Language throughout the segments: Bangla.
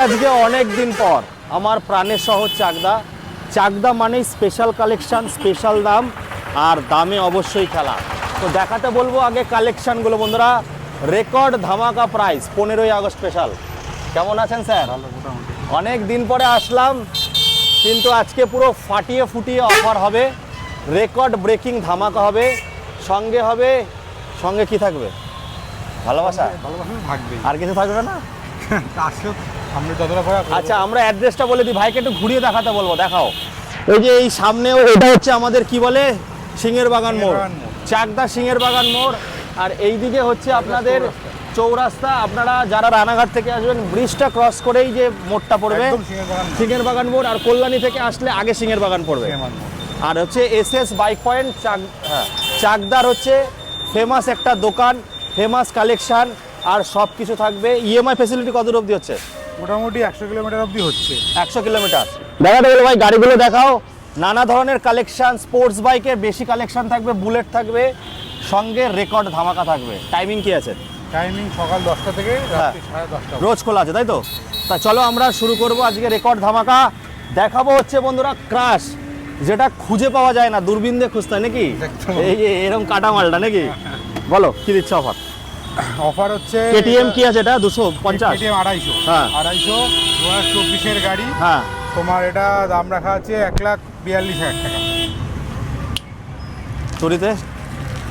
আজকে অনেক দিন পর আমার প্রাণের শহর চাকদা। চাকদা মানেই স্পেশাল কালেকশন, স্পেশাল দাম, আর দামে অবশ্যই খেলা। তো দেখাতে বলবো আগে কালেকশনগুলো বন্ধুরা। রেকর্ড ধামাকা প্রাইস 15ই আগস্ট স্পেশাল। কেমন আছেন স্যার? অনেক দিন পরে আসলাম, কিন্তু আজকে পুরো ফাটিয়ে ফুটিয়ে অফার হবে, রেকর্ড ব্রেকিং ধামাকা হবে। সঙ্গে কি থাকবে? ভালোবাসা থাকবে, আর কিছু থাকবে না। আমরা আচ্ছা, আমরা অ্যাড্রেসটা বলে দিই, ভাইকে একটু ঘুরিয়ে দেখাতে বলবো। দেখাও, এই যে এই সামনেও এটা হচ্ছে আমাদের কি বলে, সিংহের বাগান মোড়, চাকদা সিংহের বাগান মোড়। আর এইদিকে হচ্ছে আপনাদের চৌরাস্তা। আপনারা যারা রানাঘাট থেকে আসবেন, ব্রিজটা ক্রস করেই যে মোড়টা পড়বে সিংহের বাগান মোড়, আর কল্যাণী থেকে আসলে আগে সিংহের বাগান পড়বে। আর হচ্ছে এসএস বাইক পয়েন্ট চাকদার হচ্ছে ফেমাস একটা দোকান, ফেমাস কালেকশন, আর সব কিছু থাকবে। ইএমআই ফ্যাসিলিটি কত অবধি হচ্ছে? মোটামুটি 100 কিলোমিটার অবধি হচ্ছে। 100 কিলোমিটার। দেখাতে বলো ভাই, গাড়িগুলো দেখাও। নানা ধরনের কালেকশন, স্পোর্টস বাইকের বেশি কালেকশন থাকবে, বুলেট থাকবে, সঙ্গে রেকর্ড ধামাকা থাকবে। টাইমিং কি আছে? টাইমিং সকাল 10টা থেকে রাত্রি 10:30। রোজ খোলা আছে, তাই তো? তা চলো আমরা শুরু করব আজকে রেকর্ড ধামাকা। দেখাবো হচ্ছে বন্ধুরা ক্রাশ, যেটা খুঁজে পাওয়া যায় না, দূরবীন দিয়ে খুঁজতে হয় নাকি? এই যে এরকম কাটা মালটা নাকি? বলো কি দিচ্ছে অফার? অফার হচ্ছে কেটিএম কি আছে এটা? 250, কেটিএম 250। হ্যাঁ 250 2024 গাড়ি। হ্যাঁ, তোমার এটা দাম রাখা আছে 1,42,000 টাকা। চুরিতে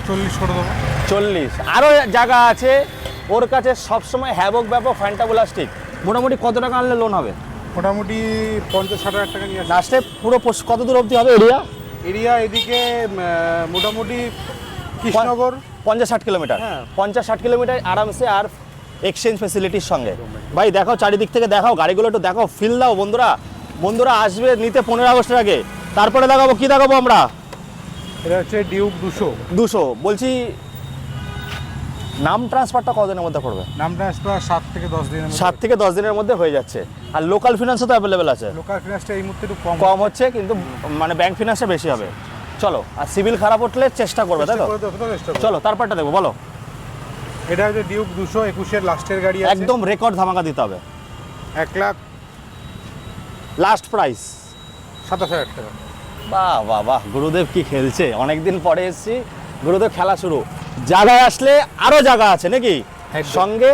40 করে দেবো। 40। আরও জায়গা আছে ওর কাছে, সবসময় হ্যাভক ব্যাপক ফ্যান্টাবুলাস্টিক। মোটামুটি কত টাকা আনলে লোন হবে? মোটামুটি 50-60 টাকা নিয়ে আসে। লাস্টে পুরো কত দূর অবধি হবে এরিয়া? এরিয়া এদিকে মোটামুটি কৃষ্ণনগর 50-60 কিলোমিটার। হ্যাঁ। 50-60 কিলোমিটার আরামসে, আর এক্সচেঞ্জ ফ্যাসিলিটির সঙ্গে। ভাই দেখাও, চারিদিক থেকে দেখাও, গাড়িগুলো একটু দেখাও, ফিল দাও। বন্ধুরা আসবে নিতে 15 আগস্টের আগে। তারপরে দেখাবো কি দেখাবো আমরা? এটা হচ্ছে ডিউক 200 বলছি। নাম ট্রান্সফারটা কতদিনের মধ্যে করবে? নাম ট্রান্সফার 7 থেকে 10 দিনের মধ্যে। 7 থেকে 10 দিনের মধ্যে হয়ে যাচ্ছে। আর লোকাল ফিনান্সও তো অ্যাভেলেবেল আছে। লোকাল ফিনান্সটা এই মুহূর্তে একটু কম হচ্ছে, কিন্তু মানে ব্যাংক ফিনান্সটা বেশি হবে। চলো, আর সিভিল খারাপ উঠলে চেষ্টা করবে, তাই তো? চলো তারপরটা দেখবো, বলো। এটা হচ্ছে ডিউক 221 লাস্টের গাড়ি আছে। একদম রেকর্ড ধামাকা দিতে হবে। 1,00,000 লাস্ট প্রাইস 27,000 টাকা। বাহ বাহ বাহ, গুরুদেব কি খেলছে! অনেকদিন পরে এসেছি, গুরুদেব খেলা শুরু। জায়গায় আসলে আরো জায়গা আছে নাকি? সঙ্গে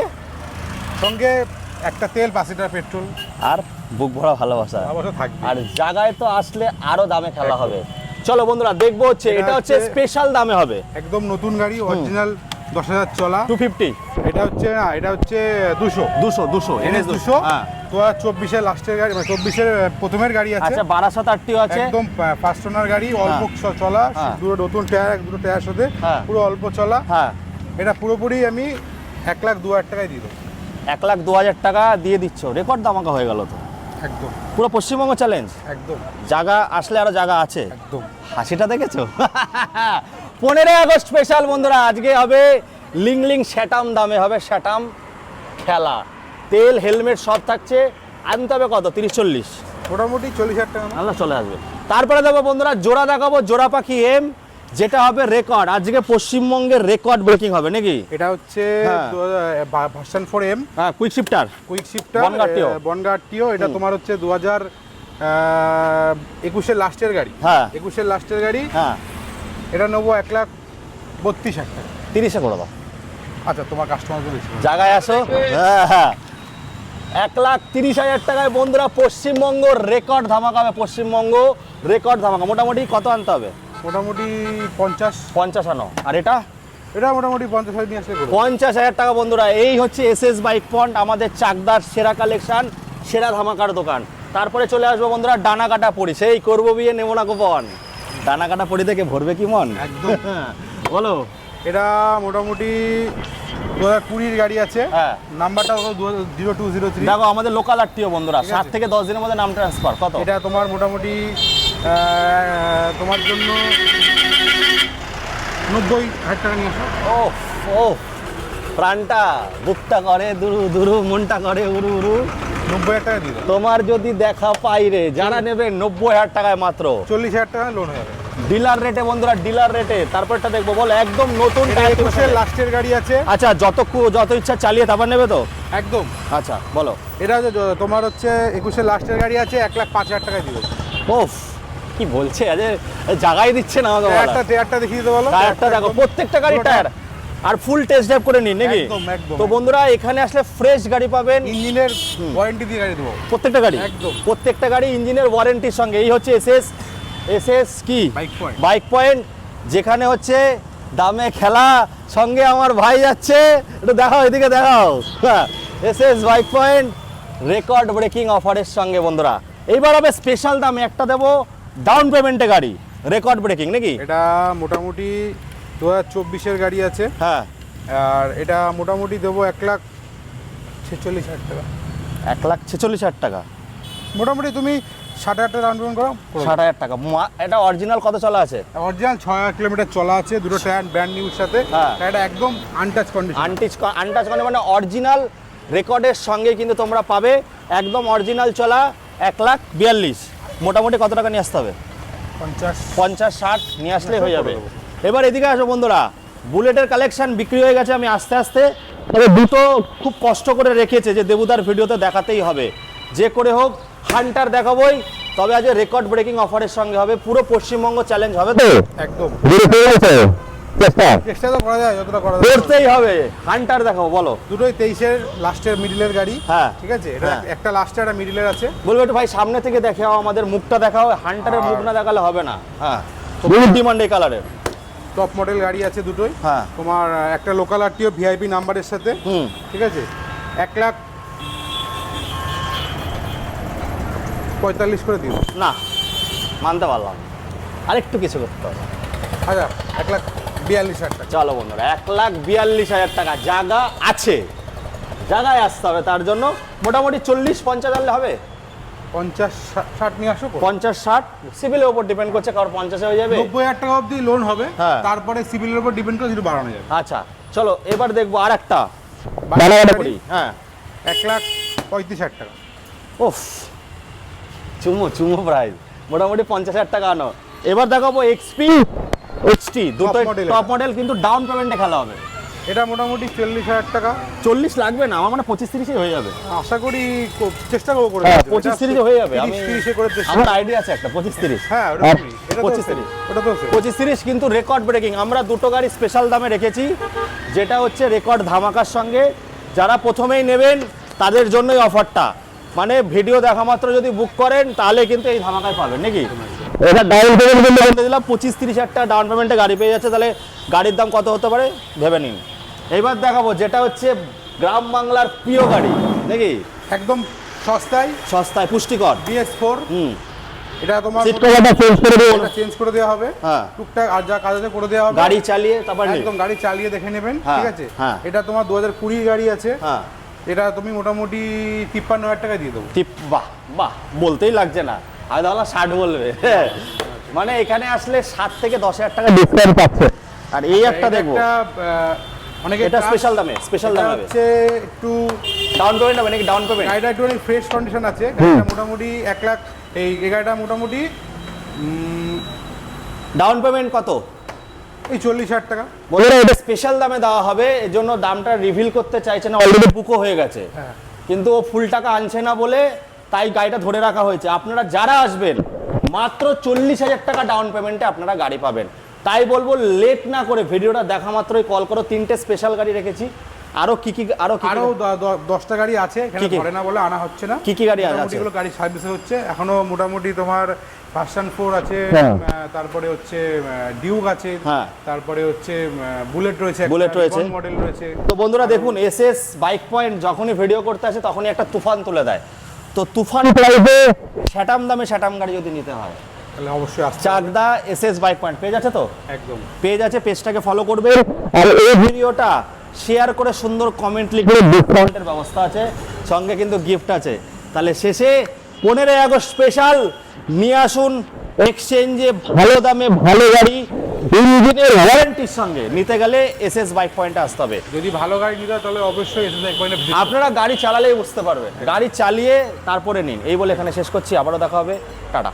একটা তেল, 5 লিটার পেট্রোল, আর বুক ভরা ভালোবাসা থাকবে। আর জায়গায় তো আসলে আরো দামে খেলা হবে। চলো বন্ধুরা দেখবো হচ্ছে, এটা হচ্ছে স্পেশাল দামে হবে। একদম নতুন গাড়ি, অরিজিনাল 10,000 চলা। 250। এটা হচ্ছে না, এটা হচ্ছে 200 NS 200। হ্যাঁ, 2024 লাস্টের গাড়ি, মানে 24 প্রথমের গাড়ি আছে। আচ্ছা, 1280 আছে। একদম ফার্স্ট ওনার গাড়ি, অল্প চলা, দুটো নতুন টায়ার, দুটো টায়ার সাথে পুরো অল্প চলা। হ্যাঁ, এটা পুরোপুরি আমি 1,02,000 টাকায় দিই। 1,02,000 টাকা দিয়ে দিচ্ছ, রেকর্ড ধামাকা হয়ে গেল তো। একদম পুরো পশ্চিমবঙ্গ চ্যালেঞ্জ। একদম জায়গা আসলে আরো জায়গা আছে। একদম। হাসিটা দেখেছো? 15 আগস্ট স্পেশাল বন্ধুরা, আজকে হবে লিং শ্যাটাম দামে হবে, শ্যাটাম খেলা। তেল, হেলমেট সব থাকছে। আনতে হবে কত? 30-40, মোটামুটি 40,000 টাকা আল্লাহ চলে আসবে। তারপরে দেবো বন্ধুরা জোড়া দেখাবো, জোড়া পাখি এম, যেটা হবে রেকর্ড। আজকে পশ্চিমবঙ্গের রেকর্ড ব্রেকিং হবে নাকি? এটা হচ্ছে ভার্সন 4M। হ্যাঁ, কুইক শিফটার বনগাঁটিও। এটা তোমার হচ্ছে 2021 লাস্টের গাড়ি। হ্যাঁ, 21 লাস্টের গাড়ি। হ্যাঁ, এটা নেবো 1,32,000 টাকা। 30-এ করে দাও। আচ্ছা, তোমার কাস্টমার বেশি, জায়গায় আসো। হ্যাঁ, 1,30,000 টাকায় বন্ধুরা পশ্চিমবঙ্গ রেকর্ড ধামাকা হবে। পশ্চিমবঙ্গ রেকর্ড ধামাকা। মোটামুটি কত আনতে হবে? মোটামুটি 50 আনো। আর এটা মোটামুটি 50,000 নিয়ে আসলে 50,000 টাকা বন্ধুরা। এই হচ্ছে এসএস বাইক পয়েন্ট, আমাদের চাকদার সেরা কালেকশন, সেরা ধামাকার দোকান। তারপরে চলে আসবো বন্ধুরা ডানা কাটা পড়ি, সেই করবো বিয়ে নেবো না কুপন। ডানা কাটা পড়ি থেকে ভরবে কি মন? একদম। বলো। এটা মোটামুটি 2020 গাড়ি আছে। হ্যাঁ, নাম্বারটা 0203। দেখো আমাদের লোকাল আরটিও বন্ধুরা, 7 থেকে 10 দিনের মধ্যে নাম ট্রান্সফার। কত? এটা তোমার মোটামুটি তোমার জন্য 90,000 টাকা নিয়ে আসো। ও প্রাণটা, বুকটা করে দুরু দুরু, মনটা করে উরু উরু। 90,000 টাকা দিয়ে দাও। তোমার যদি দেখা পাই রে, যারা নেবে 90,000 টাকায় মাত্র। 40,000 টাকা লোন হয়ে যাবে। ডিলার রেটে বন্ধুরা, ডিলার রেটে। তারপরটা দেখবো, বলো একদম নতুন এটা 21 এর লাস্টের গাড়ি আছে। আচ্ছা, যত ইচ্ছা চালিয়ে তারপর নেবে তো? একদম। আচ্ছা বলো। এটা তোমার হচ্ছে 21 এর লাস্টের গাড়ি আছে, 1,05,000 টাকায় দিবে। ওফ, কি বলছে, আজ জায়গায় দিচ্ছে না আমাকে। টায়ারটা দেখিয়ে দিতে বলো। টায়ারটা দেখো, প্রত্যেকটা গাড়ির টায়ার আর ফুল টেস্ট ড্রাইভ করে নিন নাকি? একদম একদম। তো বন্ধুরা এখানে আসলে ফ্রেশ গাড়ি পাবেন, ইঞ্জিনের ওয়ারেন্টি দিয়ে গাড়ি দেবো প্রত্যেকটা গাড়ি। একদম। প্রত্যেকটা গাড়ি ইঞ্জিনের ওয়ারেন্টির সঙ্গে। এই হচ্ছে এসএস কি বাইক পয়েন্ট, যেখানে হচ্ছে দামে খেলা, সঙ্গে আমার ভাই যাচ্ছে, একটু দেখাও, এদিকে দেখাও। SS bike point record breaking অফারের সঙ্গে বন্ধুরা এইবার হবে স্পেশাল দামে একটা দেবো ডাউন পেমেন্টে গাড়ি, রেকর্ড ব্রেকিং নাকি? এটা মোটামুটি 2024 এর গাড়ি আছে। হ্যাঁ, আর এটা মোটামুটি দেবো 1,46,000 টাকা। 1,46,000 টাকা মোটামুটি তুমি 60,000 টাকা ডাউন পেমেন্ট করো। 60,000 টাকা। এটা অরিজিনাল কত চলা আছে? অরিজিনাল 6,000 কিলোমিটার চলা আছে, দুটো টায়ার ব্র্যান্ড নিউর সাথে। হ্যাঁ। এটা একদম আনটাচ কন্ডিশন। আনটাচ মানে অরিজিনাল রেকর্ডের সঙ্গে কিন্তু তোমরা পাবে, একদম অরিজিনাল চলা। 1,42,000। মোটামুটি কত টাকা নিয়ে আসতে হবে? 50-60 নিয়ে আসলে হয়ে যাবে। এবার এদিকে আসো বন্ধুরা, বুলেটের কালেকশন বিক্রি হয়ে গেছে। আমি আস্তে আস্তে, তবে দুটো খুব কষ্ট করে রেখেছে যে দেবুদার ভিডিওতে দেখাতেই হবে, যে করে হোক হান্টার দেখাবোই। তবে আজ রেকর্ড ব্রেকিং অফারের সঙ্গে হবে, পুরো পশ্চিমবঙ্গ চ্যালেঞ্জ হবে তো একদম। চেষ্টা তো করা যায়, যতটা করা যায় করতেই হবে। হান্টার দেখাবো, বলো। দুটোই 23 এর লাস্টের মিডলের গাড়ি। হ্যাঁ, ঠিক আছে। এটা হ্যাঁ। একটা লাস্টে একটা মিডলের আছে। বলবো একটু ভাই সামনে থেকে দেখাও, আমাদের মুখটা দেখাও, হান্টারের মুখ না দেখালে হবে না। হ্যাঁ, ডিমান্ড এই কালারের টপ মডেল গাড়ি আছে দুটোই। হ্যাঁ, তোমার একটা লোকাল আরটিও ভিআইপি নাম্বারের সাথে। ঠিক আছে। 1,45,000 করে দিও। না, মানতে পারলাম, আরেকটু কিছু করতে হবে। আচ্ছা, 1,42,000 টাকা। চলো বন্ধুরা, 1,42,000 টাকা। জায়গা আছে, জায়গায় আসতে হবে, তার জন্য মোটামুটি 40-50 আনলে হবে। 50-60 নিয়ে আসো। 50-60 সিভিলের উপর ডিপেন্ড করছে, কারণ 50-এ হয়ে যাবে। 90,000 টাকা অবধি লোন হবে। হ্যাঁ। তারপরে সিভিলের উপর ডিপেন্ড করে একটু বাড়ানো যাবে। আচ্ছা চলো, এবার দেখবো আর একটা। হ্যাঁ, 1,35,000 টাকা। ওফ, চুমো প্রাইস। মোটামুটি 50,000 টাকা আনো। এবার দেখাবো এক্সপি এইচটি, দুটো টপ মডেল, কিন্তু ডাউন পেমেন্টে খেলা হবে। এটা মোটামুটি 40,000 টাকা। 40 লাগবে না আমার, মানে 25-30 হয়ে যাবে। আশা করি চেষ্টা করবো করে। 25-30 হয়ে যাবে। 30 করে আমার আইডিয়া আছে একটা 25-30। হ্যাঁ, ওটা 25-30। ওটা তো 25-30 কিন্তু রেকর্ড ব্রেকিং। আমরা দুটো গাড়ি স্পেশাল দামে রেখেছি, যেটা হচ্ছে রেকর্ড ধামাকার সঙ্গে। যারা প্রথমেই নেবেন তাদের জন্যই অফারটা, মানে ভিডিও দেখা মাত্র যদি বুক করেন তাহলে কিন্তু এই ধামাকায় পাবেন নাকি? এটা ডাউন পেমেন্ট কিন্তু বলতে দিলাম 25-30,000 টাকা ডাউন পেমেন্টে গাড়ি পেয়ে যাচ্ছে। তাহলে গাড়ির দাম কত হতে পারে ভেবে নিন। এইবার দেখাবো যেটা হচ্ছে গ্রাম বাংলার প্রিয় গাড়ি নাকি, একদম সস্তায় পুষ্টিকর BS4। এটা তোমার সিট কভারটা চেঞ্জ করে দেওয়া হবে। হ্যাঁ, টুকটাক আর যা কাজ আছে করে দেওয়া হবে। গাড়ি চালিয়ে তারপর একদম গাড়ি চালিয়ে দেখে নেবেন। হ্যাঁ, ঠিক আছে। হ্যাঁ। এটা তোমার 2020 গাড়ি আছে। হ্যাঁ, এটা তুমি মোটামুটি 53,000 টাকা দিয়ে দেবো। বাহ বাহ, বলতেই লাগছে না, আমি তাহলে 60 বলবে। মানে এখানে আসলে 7 থেকে 10,000 টাকা ডিসকাউন্ট পাচ্ছে। আর এই একটা দেখবো, অনেকে এটা স্পেশাল দামে হচ্ছে একটু ডাউন পেমেন্ট হবে নাকি? ডাউন পেমেন্ট, গাড়িটা একটু ফ্রেশ কন্ডিশন আছে। গাড়িটা মোটামুটি 1 লাখ, এই গাড়িটা মোটামুটি ডাউন পেমেন্ট কত? এই 40,000 টাকা। বন্ধুরা এটা স্পেশাল দামে দেওয়া হবে, এর জন্য দামটা রিভিল করতে চাইছে না, অলরেডি বুকও হয়ে গেছে। হ্যাঁ। কিন্তু ও ফুল টাকা আনছে না বলে তাই গাড়িটা ধরে রাখা হয়েছে। আপনারা যারা আসবেন মাত্র 40,000 টাকা ডাউন পেমেন্টে আপনারা গাড়ি পাবেন। তাই বলবো লেট না করে ভিডিওটা দেখা মাত্রই কল করো। 3টে স্পেশাল গাড়ি রেখেছি, আরো 10টা গাড়ি আছে এখানে, ধরে না বলে আনা হচ্ছে না। কি গাড়ি আছে? এগুলো গাড়ি সার্ভিস হচ্ছে এখনো। মোটামুটি তোমার ভার্সন 4 আছে, তারপরে হচ্ছে ডিউক আছে, তারপরে হচ্ছে বুলেট রয়েছে মডেল রয়েছে। তো বন্ধুরা দেখুন, এসএস বাইক পয়েন্ট যখনই ভিডিও করতে আসে তখনই একটা তুফান তুলে দেয়। তো তুফান প্রাইসে শ্যাটাম দামে শ্যাটাম গাড়ি যদি নিতে হয় তাহলে অবশ্যই আসতে হবে। Chakdah SS bike point page আছে তো? একদম পেজ আছে, পেজটাকে ফলো করবে। আর এই ভিডিওটা শেয়ার করে সুন্দর কমেন্ট লিখে ডিসকাউন্টের ব্যবস্থা আছে, সঙ্গে কিন্তু গিফট আছে। তাহলে শেষে 15 আগস্ট স্পেশাল নিয়ে আসুন এক্সচেঞ্জে ভালো দামে ভালো গাড়ি, ইঞ্জিনের ওয়ারেন্টির সঙ্গে নিতে গেলে এসএস বাইক পয়েন্টে আসতে হবে। যদি ভালো গাড়ি নিতে হয় তাহলে অবশ্যই এসএস বাইক পয়েন্টে আপনারা গাড়ি চালালেই বুঝতে পারবেন, গাড়ি চালিয়ে তারপরে নিন। এই বলে এখানে শেষ করছি, আবারও দেখা হবে, টাটা।